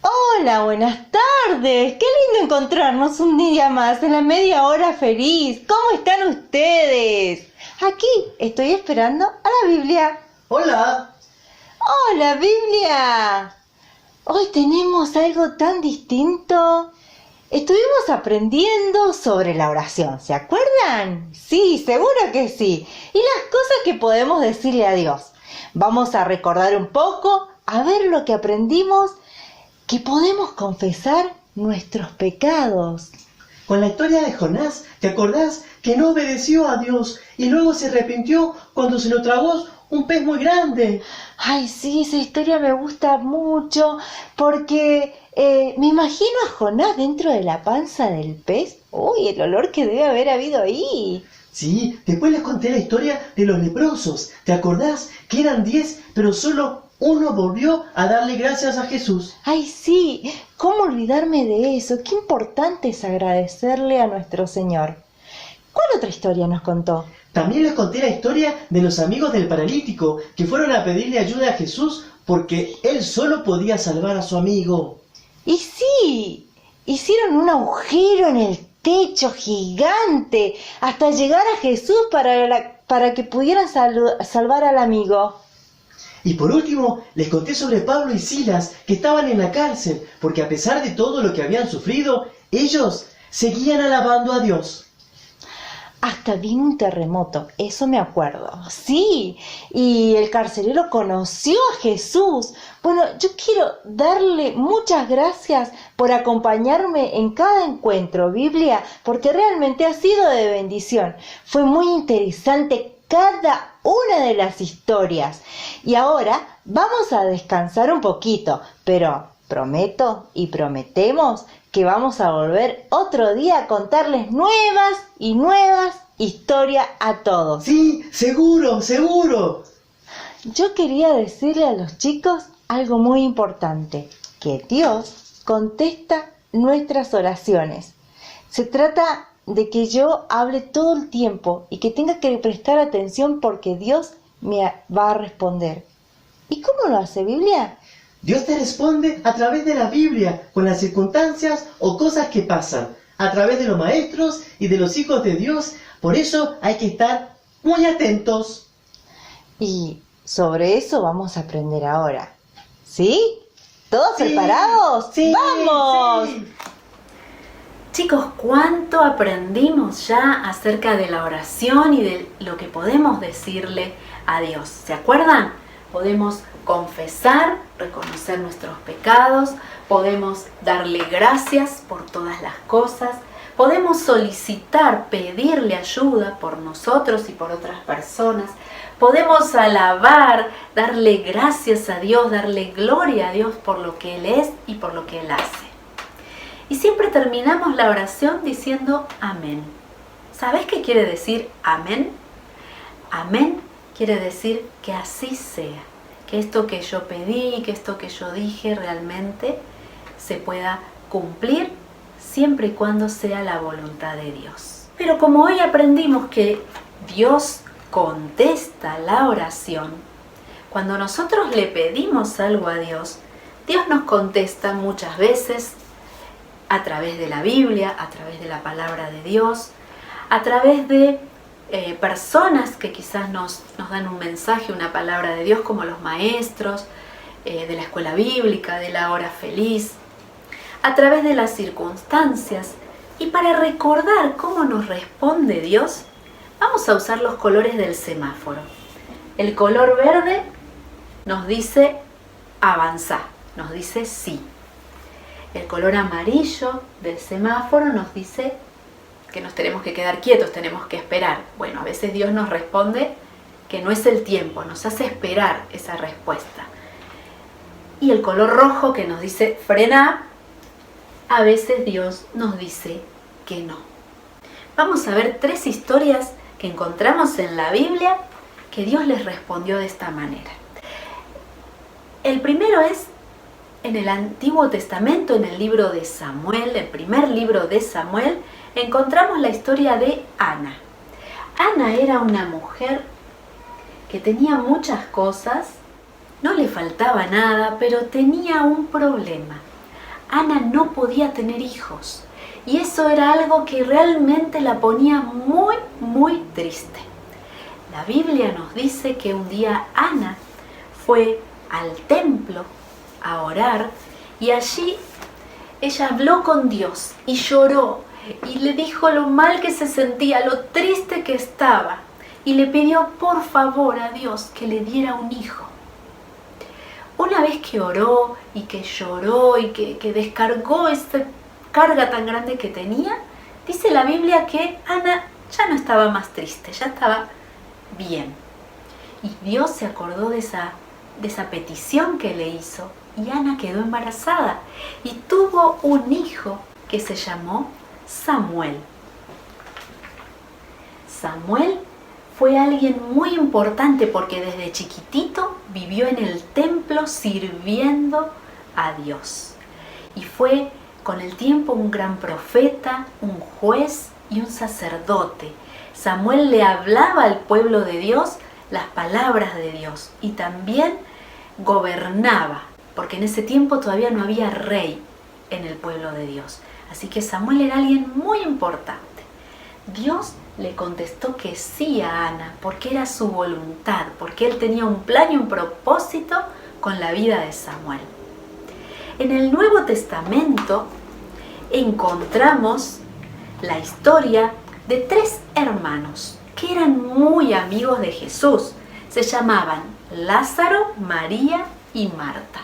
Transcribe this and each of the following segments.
Hola, buenas tardes. Qué lindo encontrarnos un día más en la media hora feliz. ¿Cómo están ustedes? Aquí estoy esperando a la Biblia. Hola. Hola, Biblia. Hoy tenemos algo tan distinto. Estuvimos aprendiendo sobre la oración, ¿se acuerdan? Sí, seguro que sí. Y las cosas que podemos decirle a Dios. Vamos a recordar un poco, a ver lo que aprendimos, que podemos confesar nuestros pecados. Con la historia de Jonás, ¿te acordás que no obedeció a Dios y luego se arrepintió cuando se lo tragó un pez muy grande? Ay, sí, esa historia me gusta mucho porque me imagino a Jonás dentro de la panza del pez. Uy, el olor que debe haber habido ahí. Sí, después les conté la historia de los leprosos. ¿Te acordás que eran 10, pero solo uno volvió a darle gracias a Jesús? Ay, sí, ¿cómo olvidarme de eso? Qué importante es agradecerle a nuestro Señor. ¿Cuál otra historia nos contó? También les conté la historia de los amigos del paralítico que fueron a pedirle ayuda a Jesús porque él solo podía salvar a su amigo. Y sí, hicieron un agujero en el techo gigante hasta llegar a Jesús para que pudieran salvar al amigo. Y por último, les conté sobre Pablo y Silas, que estaban en la cárcel, porque a pesar de todo lo que habían sufrido, ellos seguían alabando a Dios. Hasta vino un terremoto, eso me acuerdo. Sí, y el carcelero conoció a Jesús. Bueno, yo quiero darle muchas gracias por acompañarme en cada encuentro, Biblia, porque realmente ha sido de bendición. Fue muy interesante cada una de las historias. Y ahora vamos a descansar un poquito, pero prometo y prometemos que vamos a volver otro día a contarles nuevas y nuevas historias a todos. Sí, seguro, seguro. Yo quería decirle a los chicos algo muy importante, que Dios contesta nuestras oraciones. Se trata de que yo hable todo el tiempo y que tenga que prestar atención porque Dios me va a responder. ¿Y cómo lo hace, Biblia? Dios te responde a través de la Biblia, con las circunstancias o cosas que pasan, a través de los maestros y de los hijos de Dios. Por eso hay que estar muy atentos. Y sobre eso vamos a aprender ahora. ¿Sí? ¿Todos Sí, preparados? sí, ¡Vamos! sí. Chicos, ¿cuánto aprendimos ya acerca de la oración y de lo que podemos decirle a Dios? ¿Se acuerdan? Podemos confesar, reconocer nuestros pecados, podemos darle gracias por todas las cosas, podemos solicitar, pedirle ayuda por nosotros y por otras personas, podemos alabar, darle gracias a Dios, darle gloria a Dios por lo que Él es y por lo que Él hace. Y siempre terminamos la oración diciendo amén. ¿Sabes qué quiere decir amén? Amén quiere decir que así sea, que esto que yo pedí, que esto que yo dije realmente se pueda cumplir siempre y cuando sea la voluntad de Dios. Pero como hoy aprendimos que Dios contesta la oración, cuando nosotros le pedimos algo a Dios, Dios nos contesta muchas veces a través de la Biblia, a través de la palabra de Dios, a través de personas que quizás nos dan un mensaje, una palabra de Dios, como los maestros de la escuela bíblica, de la hora feliz, a través de las circunstancias. Y para recordar cómo nos responde Dios, vamos a usar los colores del semáforo. El color verde nos dice avanzar, nos dice sí. El color amarillo del semáforo nos dice que nos tenemos que quedar quietos, tenemos que esperar. Bueno, a veces Dios nos responde que no es el tiempo, nos hace esperar esa respuesta. Y el color rojo que nos dice frena, a veces Dios nos dice que no. Vamos a ver 3 historias que encontramos en la Biblia que Dios les respondió de esta manera. El primero es en el Antiguo Testamento, en el libro de Samuel, el primer libro de Samuel, encontramos la historia de Ana. Ana era una mujer que tenía muchas cosas no le faltaba nada, pero tenía un problema. Ana no podía tener hijos y eso era algo que realmente la ponía muy, muy triste. La Biblia nos dice que un día Ana fue al templo a orar y allí ella habló con Dios y lloró y le dijo lo mal que se sentía, lo triste que estaba y le pidió por favor a Dios que le diera un hijo. Una vez que oró y que lloró y que descargó esa carga tan grande que tenía, dice la Biblia que Ana ya no estaba más triste, ya estaba bien. Y Dios se acordó de esa petición que le hizo y Ana quedó embarazada y tuvo un hijo que se llamó Samuel. Samuel fue alguien muy importante porque desde chiquitito vivió en el templo sirviendo a Dios. Y fue con el tiempo un gran profeta, un juez y un sacerdote. Samuel le hablaba al pueblo de Dios las palabras de Dios y también gobernaba, porque en ese tiempo todavía no había rey en el pueblo de Dios. Así que Samuel era alguien muy importante. Dios le contestó que sí a Ana, porque era su voluntad, porque él tenía un plan y un propósito con la vida de Samuel. En el Nuevo Testamento encontramos la historia de 3 hermanos que eran muy amigos de Jesús. Se llamaban Lázaro, María y Marta.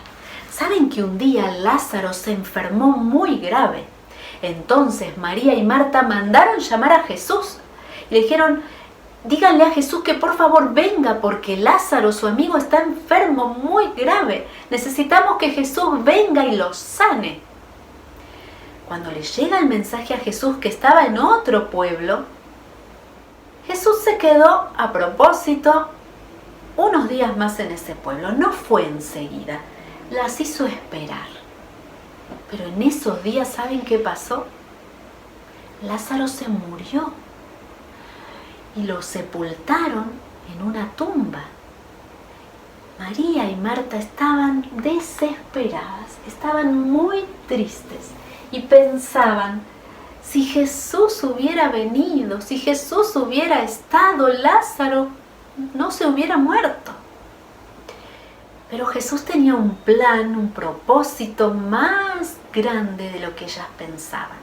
¿Saben que un día Lázaro se enfermó muy grave? Entonces María y Marta mandaron llamar a Jesús y le dijeron: díganle a Jesús que por favor venga porque Lázaro, su amigo, está enfermo muy grave. Necesitamos que Jesús venga y lo sane. Cuando le llega el mensaje a Jesús que estaba en otro pueblo, Jesús se quedó a propósito unos días más en ese pueblo. No fue enseguida, las hizo esperar. Pero en esos días, ¿saben qué pasó? Lázaro se murió y lo sepultaron en una tumba. María y Marta estaban desesperadas, estaban muy tristes y pensaban: si Jesús hubiera venido, si Jesús hubiera estado, Lázaro no se hubiera muerto. Pero Jesús tenía un plan, un propósito más grande de lo que ellas pensaban.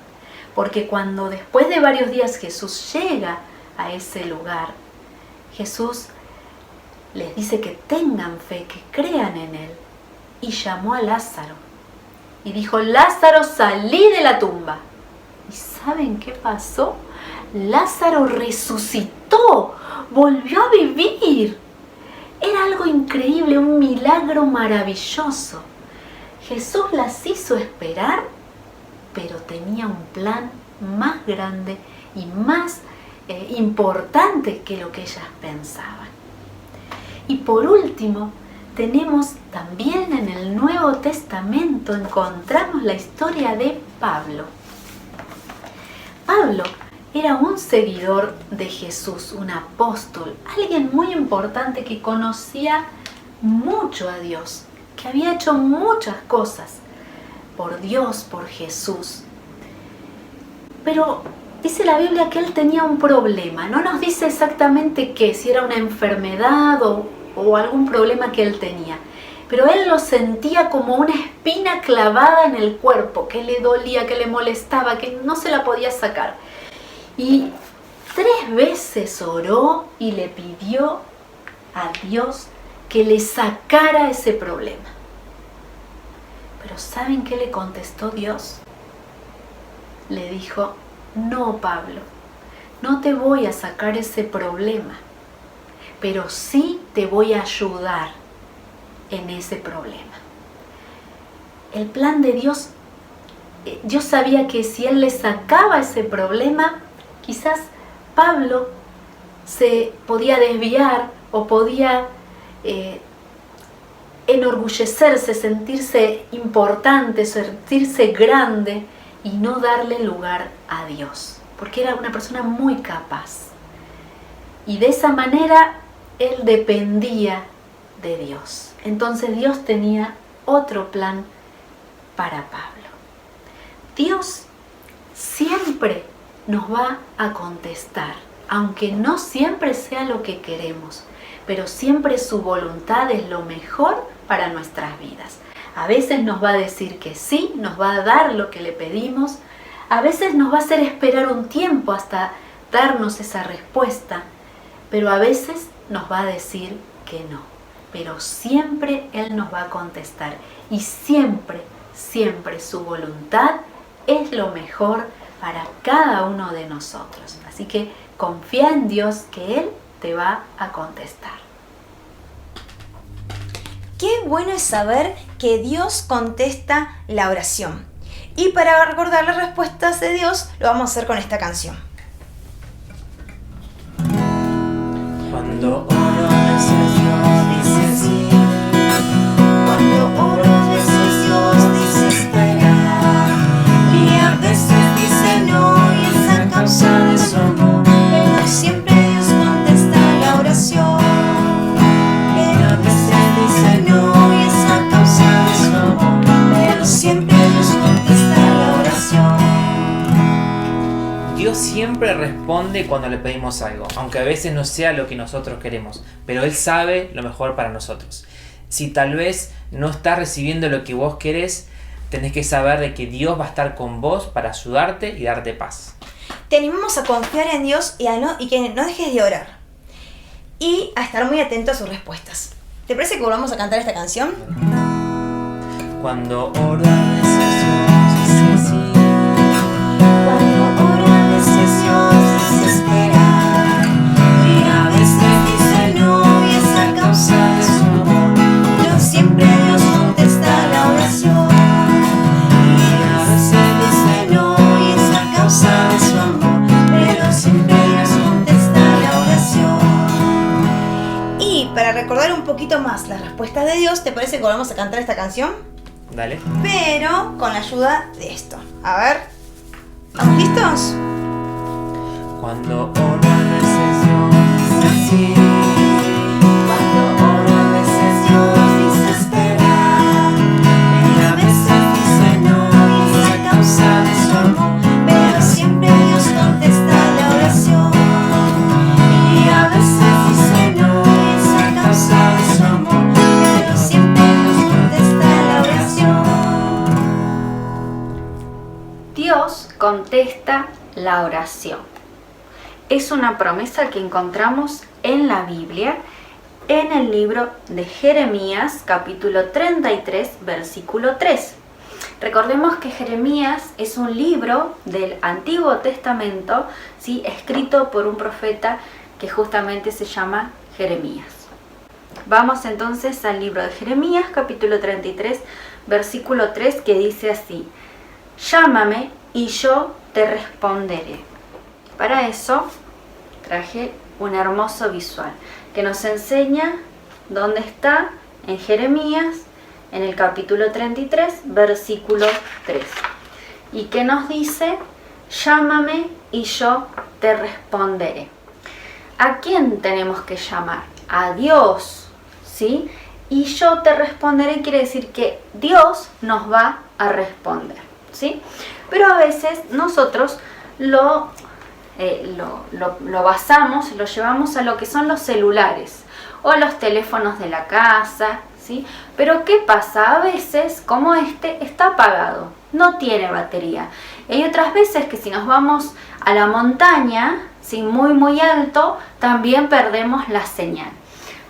Porque cuando después de varios días Jesús llega a ese lugar, Jesús les dice que tengan fe, que crean en Él. Y llamó a Lázaro. Y dijo: Lázaro, salí de la tumba. ¿Y saben qué pasó? Lázaro resucitó, volvió a vivir. Era algo increíble, un milagro maravilloso. Jesús las hizo esperar, pero tenía un plan más grande y más importante que lo que ellas pensaban. Y por último, tenemos también en el Nuevo Testamento, encontramos la historia de Pablo. Pablo era un seguidor de Jesús, un apóstol, alguien muy importante que conocía mucho a Dios, que había hecho muchas cosas por Dios, por Jesús. Pero dice la Biblia que él tenía un problema, no nos dice exactamente qué, si era una enfermedad o algún problema que él tenía. Pero él lo sentía como una espina clavada en el cuerpo, que le dolía, que le molestaba, que no se la podía sacar. Y 3 veces oró y le pidió a Dios que le sacara ese problema. Pero ¿saben qué le contestó Dios? Le dijo: no, Pablo, no te voy a sacar ese problema, pero sí te voy a ayudar en ese problema. El plan de Dios, Dios sabía que si Él le sacaba ese problema, quizás Pablo se podía desviar o podía enorgullecerse, sentirse importante, sentirse grande y no darle lugar a Dios, porque era una persona muy capaz. Y de esa manera él dependía de Dios. Entonces Dios tenía otro plan para Pablo. Dios siempre nos va a contestar, aunque no siempre sea lo que queremos, pero siempre su voluntad es lo mejor para nuestras vidas. A veces nos va a decir que sí, nos va a dar lo que le pedimos, a veces nos va a hacer esperar un tiempo hasta darnos esa respuesta, pero a veces nos va a decir que no. Pero siempre Él nos va a contestar y siempre, siempre su voluntad es lo mejor para cada uno de nosotros. Así que confía en Dios que Él te va a contestar. Qué bueno es saber que Dios contesta la oración. Y para recordar las respuestas de Dios, lo vamos a hacer con esta canción. Cuando oro a veces Dios dice sí. Cuando oro a veces Dios dice espera. Y a veces dice no y es a causa de su amor. Pero siempre Dios contesta la oración. Y a veces dice no y es a causa de su amor. Pero siempre Dios contesta la oración. Dios siempre responde cuando le pedimos algo, aunque a veces no sea lo que nosotros queremos, pero Él sabe lo mejor para nosotros. Si tal vez no estás recibiendo lo que vos querés, tenés que saber de que Dios va a estar con vos para ayudarte y darte paz. Te animamos a confiar en Dios y que no dejes de orar. Y a estar muy atento a sus respuestas. ¿Te parece que volvamos a cantar esta canción? Cuando oro a veces Dios dice sí. Cuando oro a veces Dios dice espera. Y a veces dice no y es a causa de su amor. Pero siempre Dios contesta la oración. Y a veces dice no y es a causa de su amor. Pero siempre Dios contesta la oración. Y para recordar un poquito más las respuestas de Dios, ¿te parece que volvamos a cantar esta canción? Dale. Pero con la ayuda de esto. A ver, ¿estamos listos? Cuando oro a veces Dios dice sí. Cuando oro a veces Dios dice espera. Y a veces dice no y es a causa de su amor. Pero siempre Dios contesta la oración. Y a veces dice no y es a causa de su amor. Pero siempre Dios contesta la oración. Dios contesta la oración. Es una promesa que encontramos en la Biblia, en el libro de Jeremías, capítulo 33, versículo 3. Recordemos que Jeremías es un libro del Antiguo Testamento, ¿sí?, escrito por un profeta que justamente se llama Jeremías. Vamos entonces al libro de Jeremías, capítulo 33, versículo 3, que dice así: llámame y yo te responderé. Para eso traje un hermoso visual que nos enseña dónde está en Jeremías, en el capítulo 33, versículo 3. Y que nos dice: llámame y yo te responderé. ¿A quién tenemos que llamar? A Dios, ¿sí? Y yo te responderé quiere decir que Dios nos va a responder, ¿sí? Pero a veces nosotros lo basamos, lo llevamos a lo que son los celulares o los teléfonos de la casa, ¿sí? Pero ¿qué pasa? A veces, como este, está apagado, no tiene batería. Y hay otras veces que si nos vamos a la montaña, ¿sí?, muy alto, también perdemos la señal.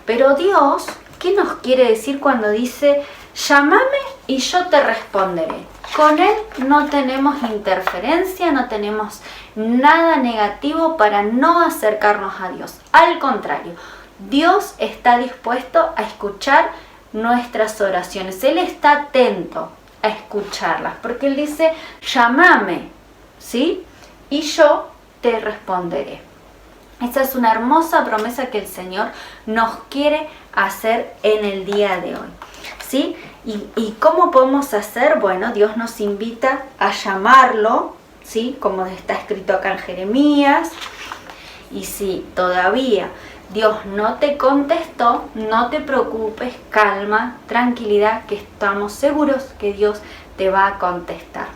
Pero Dios, ¿qué nos quiere decir cuando dice llámame y yo te responderé? Con Él no tenemos interferencia, no tenemos nada negativo para no acercarnos a Dios. Al contrario, Dios está dispuesto a escuchar nuestras oraciones. Él está atento a escucharlas, porque Él dice, llámame, ¿sí?, y yo te responderé. Esta es una hermosa promesa que el Señor nos quiere hacer en el día de hoy, ¿sí? ¿Y cómo podemos hacer? Bueno, Dios nos invita a llamarlo, ¿sí?, como está escrito acá en Jeremías. Y si todavía Dios no te contestó, no te preocupes, calma, tranquilidad, que estamos seguros que Dios te va a contestar.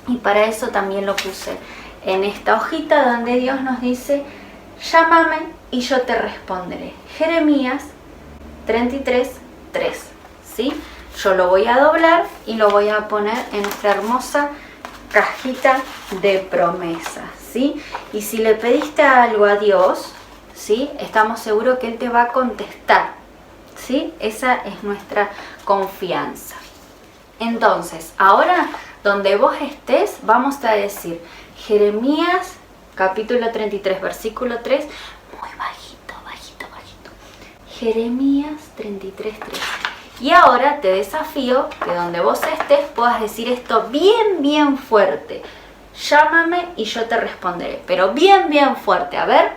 Y para eso también lo puse en esta hojita donde Dios nos dice, llámame y yo te responderé. Jeremías 33:3, ¿sí? Yo lo voy a doblar y lo voy a poner en nuestra hermosa cajita de promesas, ¿sí? Y si le pediste algo a Dios, ¿sí? Estamos seguros que Él te va a contestar, ¿sí? Esa es nuestra confianza. Entonces, ahora donde vos estés, vamos a decir Jeremías capítulo 33, versículo 3, muy bajito, bajito, bajito. Jeremías 33:3. Y ahora te desafío que donde vos estés puedas decir esto bien, bien fuerte. Llámame y yo te responderé, pero bien, bien fuerte. A ver.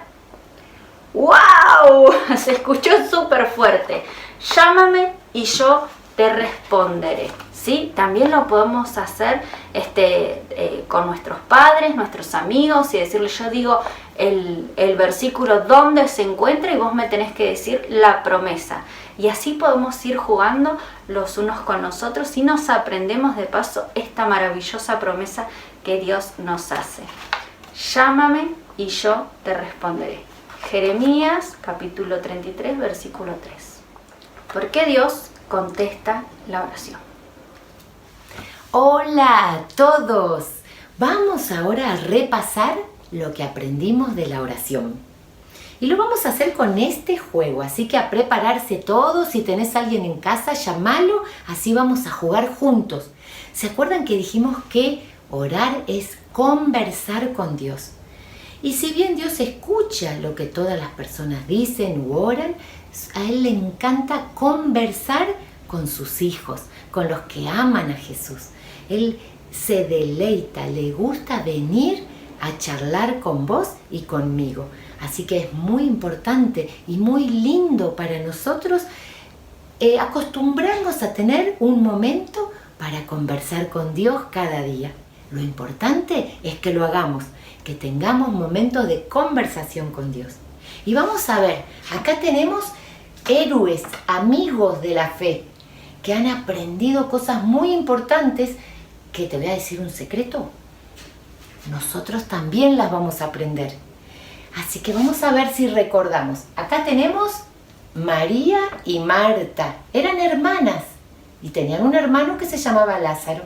¡Wow! Se escuchó súper fuerte. Llámame y yo te responderé. ¿Sí? También lo podemos hacer con nuestros padres, nuestros amigos, y decirle, yo digo el versículo donde se encuentra y vos me tenés que decir la promesa. Y así podemos ir jugando los unos con los otros y nos aprendemos de paso esta maravillosa promesa que Dios nos hace. Llámame y yo te responderé. Jeremías capítulo 33, versículo 3. ¿Por qué Dios contesta la oración? Hola a todos. Vamos ahora a repasar lo que aprendimos de la oración. Y lo vamos a hacer con este juego, así que a prepararse todos. Si tenés a alguien en casa, llámalo, así vamos a jugar juntos. ¿Se acuerdan que dijimos que orar es conversar con Dios? Y si bien Dios escucha lo que todas las personas dicen u oran, a Él le encanta conversar con sus hijos, con los que aman a Jesús. Él se deleita, le gusta venir a charlar con vos y conmigo. Así que es muy importante y muy lindo para nosotros acostumbrarnos a tener un momento para conversar con Dios cada día. Lo importante es que lo hagamos, que tengamos momentos de conversación con Dios. Y vamos a ver, acá tenemos héroes, amigos de la fe, que han aprendido cosas muy importantes, que te voy a decir un secreto. Nosotros también las vamos a aprender. Así que vamos a ver si recordamos. Acá tenemos María y Marta. Eran hermanas y tenían un hermano que se llamaba Lázaro.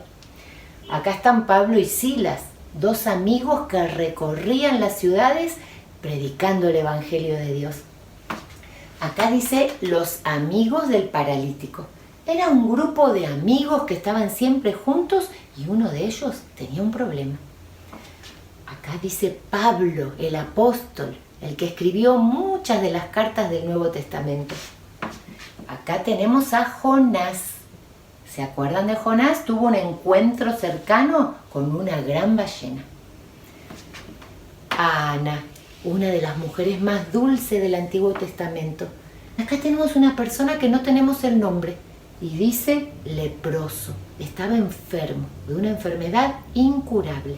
Acá están Pablo y Silas, dos amigos que recorrían las ciudades predicando el Evangelio de Dios. Acá dice los amigos del paralítico. Era un grupo de amigos que estaban siempre juntos y uno de ellos tenía un problema. Acá dice Pablo, el apóstol, el que escribió muchas de las cartas del Nuevo Testamento. Acá tenemos a Jonás. ¿Se acuerdan de Jonás? Tuvo un encuentro cercano con una gran ballena. A Ana, una de las mujeres más dulces del Antiguo Testamento. Acá tenemos una persona que no tenemos el nombre y dice leproso. Estaba enfermo de una enfermedad incurable.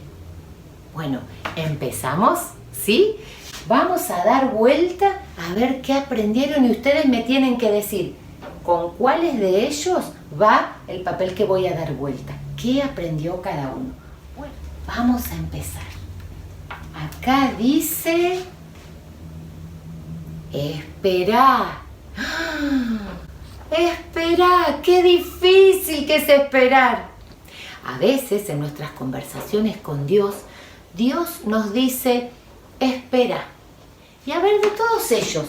Bueno, ¿empezamos? ¿Sí? Vamos a dar vuelta a ver qué aprendieron y ustedes me tienen que decir con cuáles de ellos va el papel que voy a dar vuelta. ¿Qué aprendió cada uno? Bueno, vamos a empezar. Acá dice, esperá. Esperá, qué difícil que es esperar. A veces en nuestras conversaciones con Dios, Dios nos dice, espera. Y a ver, de todos ellos,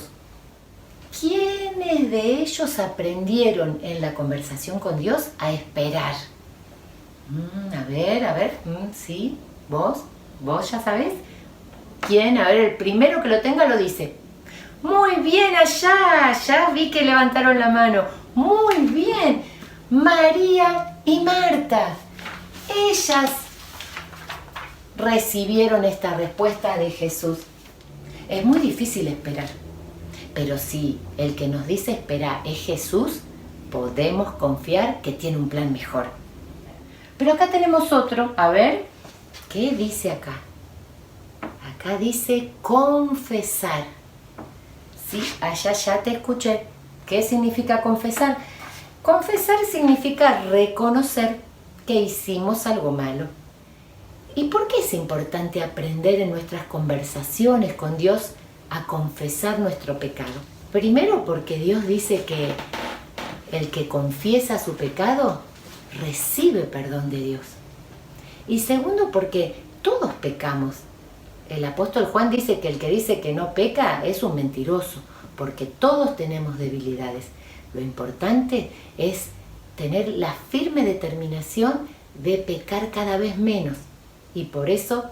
¿quiénes de ellos aprendieron en la conversación con Dios a esperar? A ver, sí, vos ya sabés. ¿Quién? A ver, el primero que lo tenga lo dice. Muy bien, allá, ya vi que levantaron la mano. Muy bien, María y Marta. Ellas recibieron esta respuesta de Jesús. Es muy difícil esperar, pero si el que nos dice esperar es Jesús, podemos confiar que tiene un plan mejor. Pero acá tenemos otro, a ver, ¿qué dice acá? Acá dice confesar. Sí, allá ya te escuché. ¿Qué significa confesar? Confesar significa reconocer que hicimos algo malo. ¿Y por qué es importante aprender en nuestras conversaciones con Dios a confesar nuestro pecado? Primero porque Dios dice que el que confiesa su pecado recibe perdón de Dios. Y segundo porque todos pecamos. El apóstol Juan dice que el que dice que no peca es un mentiroso, porque todos tenemos debilidades. Lo importante es tener la firme determinación de pecar cada vez menos. Y por eso,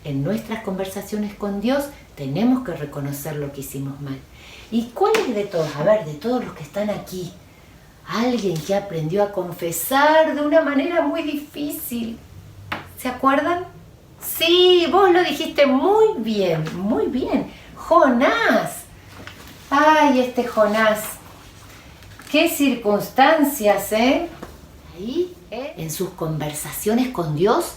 en nuestras conversaciones con Dios, tenemos que reconocer lo que hicimos mal. ¿Y cuál es de todos? A ver, de todos los que están aquí, alguien que aprendió a confesar de una manera muy difícil. ¿Se acuerdan? Sí, vos lo dijiste muy bien, muy bien. Jonás. Ay, este Jonás. Qué circunstancias, ¿eh? Ahí, en sus conversaciones con Dios,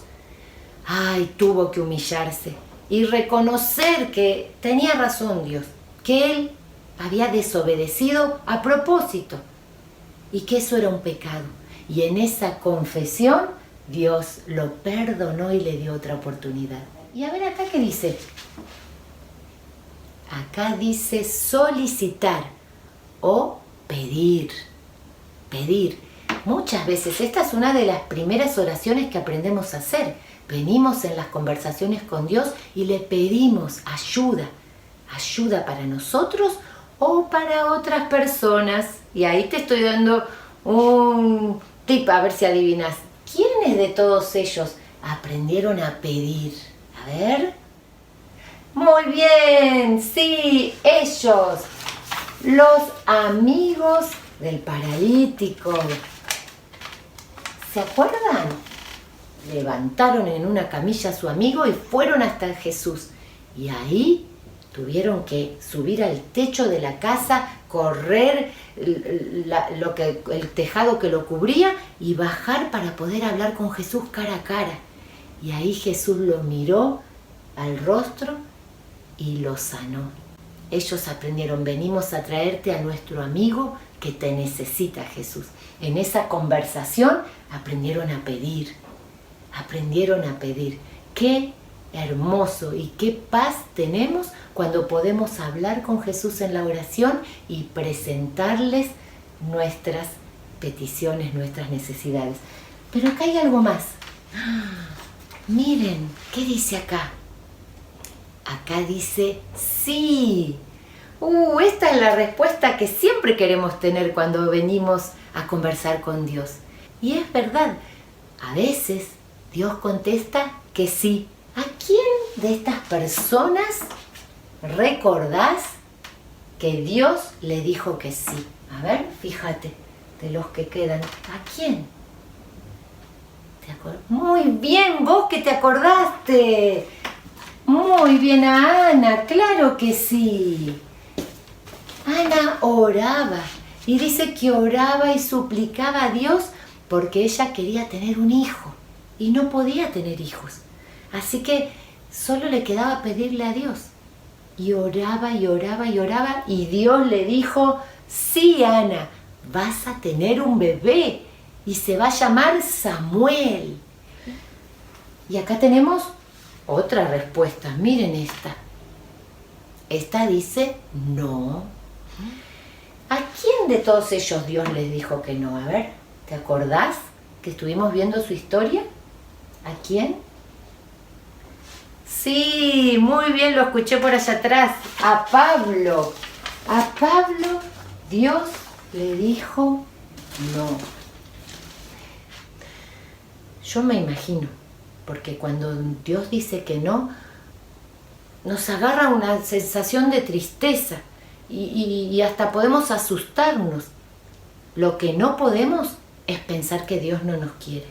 ay, tuvo que humillarse y reconocer que tenía razón Dios, que él había desobedecido a propósito y que eso era un pecado. Y en esa confesión Dios lo perdonó y le dio otra oportunidad. Y a ver acá qué dice. Acá dice solicitar o pedir. Pedir. Muchas veces esta es una de las primeras oraciones que aprendemos a hacer. Venimos en las conversaciones con Dios y le pedimos ayuda. Ayuda para nosotros o para otras personas. Y ahí te estoy dando un tip a ver si adivinas. ¿Quiénes de todos ellos aprendieron a pedir? A ver. Muy bien, sí, ellos. Los amigos del paralítico. ¿Se acuerdan? Levantaron en una camilla a su amigo y fueron hasta Jesús. Y ahí tuvieron que subir al techo de la casa, correr el tejado que lo cubría y bajar para poder hablar con Jesús cara a cara. Y ahí Jesús lo miró al rostro y lo sanó. Ellos aprendieron, venimos a traerte a nuestro amigo que te necesita, Jesús. En esa conversación aprendieron a pedir. Aprendieron a pedir. Qué hermoso y qué paz tenemos cuando podemos hablar con Jesús en la oración y presentarles nuestras peticiones, nuestras necesidades. Pero acá hay algo más. Miren, ¿qué dice acá? Acá dice sí. Esta es la respuesta que siempre queremos tener cuando venimos a conversar con Dios. Y es verdad, a veces Dios contesta que sí. ¿A quién de estas personas recordás que Dios le dijo que sí? A ver, fíjate, de los que quedan, ¿a quién? Muy bien, vos que te acordaste. Muy bien, a Ana, claro que sí. Ana oraba y dice que oraba y suplicaba a Dios porque ella quería tener un hijo y no podía tener hijos. Así que solo le quedaba pedirle a Dios. Y oraba y oraba y oraba y Dios le dijo, sí, Ana, vas a tener un bebé y se va a llamar Samuel. Y acá tenemos otra respuesta. Miren esta. Esta dice no. ¿A quién de todos ellos Dios les dijo que no? A ver, ¿te acordás que estuvimos viendo su historia? ¿A quién? Sí, muy bien, lo escuché por allá atrás. A Pablo. A Pablo Dios le dijo no. Yo me imagino, porque cuando Dios dice que no, nos agarra una sensación de tristeza y hasta podemos asustarnos. Lo que no podemos es pensar que Dios no nos quiere,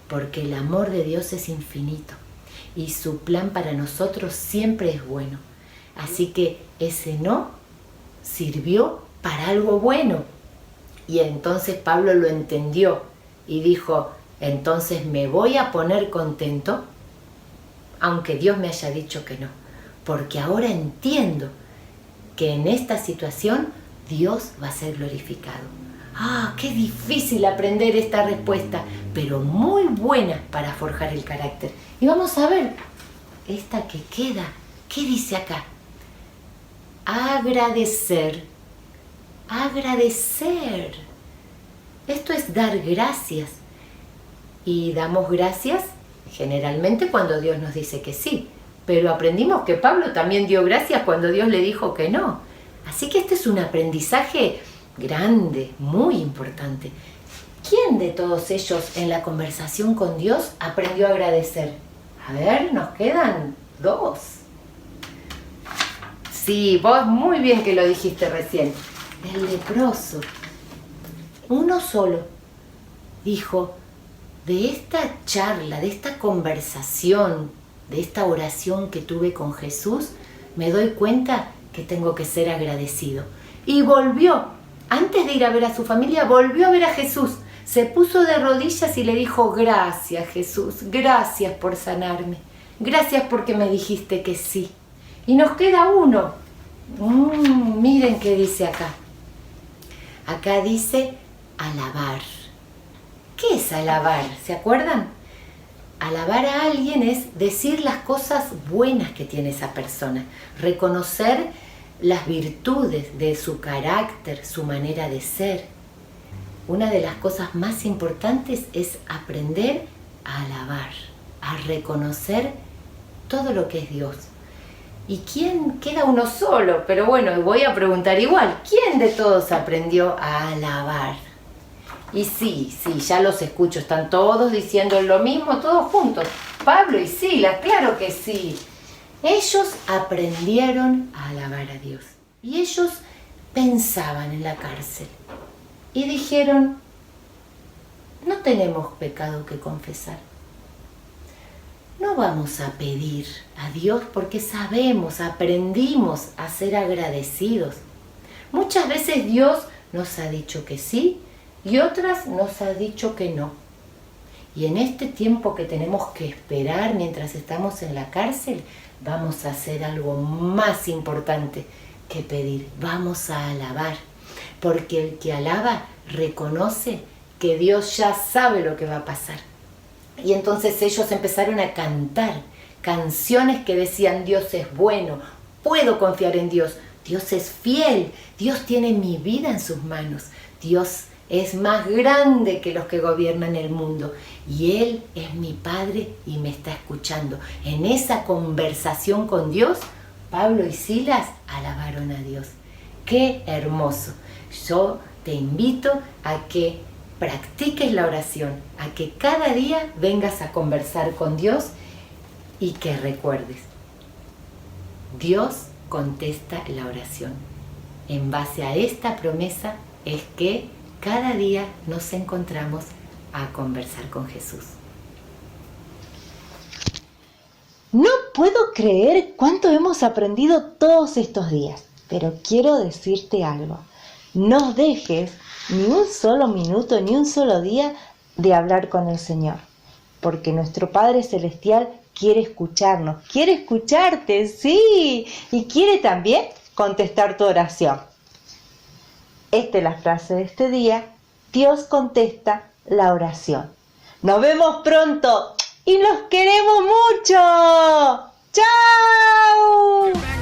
porque el amor de Dios es infinito y su plan para nosotros siempre es bueno. Así que ese no sirvió para algo bueno. Y entonces Pablo lo entendió y dijo, entonces me voy a poner contento aunque Dios me haya dicho que no, porque ahora entiendo que en esta situación Dios va a ser glorificado. ¡Ah, qué difícil aprender esta respuesta! Pero muy buena para forjar el carácter. Y vamos a ver esta que queda. ¿Qué dice acá? Agradecer. Agradecer. Esto es dar gracias. Y damos gracias generalmente cuando Dios nos dice que sí. Pero aprendimos que Pablo también dio gracias cuando Dios le dijo que no. Así que este es un aprendizaje grande, muy importante. ¿Quién de todos ellos en la conversación con Dios aprendió a agradecer? A ver, nos quedan 2. Sí, vos muy bien que lo dijiste recién. El leproso. Uno solo dijo, de esta charla, de esta conversación, de esta oración que tuve con Jesús, me doy cuenta que tengo que ser agradecido. Y volvió, antes de ir a ver a su familia, volvió a ver a Jesús. Se puso de rodillas y le dijo, gracias Jesús, gracias por sanarme. Gracias porque me dijiste que sí. Y nos queda uno. Miren qué dice acá. Acá dice alabar. ¿Qué es alabar? ¿Se acuerdan? Alabar a alguien es decir las cosas buenas que tiene esa persona, reconocer las virtudes de su carácter, su manera de ser. Una de las cosas más importantes es aprender a alabar, a reconocer todo lo que es Dios. ¿Y quién? Queda uno solo, pero bueno, voy a preguntar igual, ¿quién de todos aprendió a alabar? Y sí, ya los escucho, están todos diciendo lo mismo, todos juntos. Pablo y Silas, claro que sí. Ellos aprendieron a alabar a Dios. Y ellos pensaban en la cárcel. Y dijeron, no tenemos pecado que confesar. No vamos a pedir a Dios porque sabemos, aprendimos a ser agradecidos. Muchas veces Dios nos ha dicho que sí, y otras nos ha dicho que no. Y en este tiempo que tenemos que esperar mientras estamos en la cárcel, vamos a hacer algo más importante que pedir. Vamos a alabar, porque el que alaba reconoce que Dios ya sabe lo que va a pasar. Y entonces ellos empezaron a cantar canciones que decían, Dios es bueno, puedo confiar en Dios, Dios es fiel, Dios tiene mi vida en sus manos, Dios es más grande que los que gobiernan el mundo y Él es mi Padre y me está escuchando. En esa conversación con Dios, Pablo y Silas alabaron a Dios. ¡Qué hermoso! Yo te invito a que practiques la oración, a que cada día vengas a conversar con Dios y que recuerdes, Dios contesta la oración. En base a esta promesa es que cada día nos encontramos a conversar con Jesús. No puedo creer cuánto hemos aprendido todos estos días, pero quiero decirte algo. No dejes ni un solo minuto, ni un solo día de hablar con el Señor, porque nuestro Padre Celestial quiere escucharnos, quiere escucharte, sí, y quiere también contestar tu oración. Esta es la frase de este día: Dios contesta la oración. Nos vemos pronto y los queremos mucho. ¡Chao!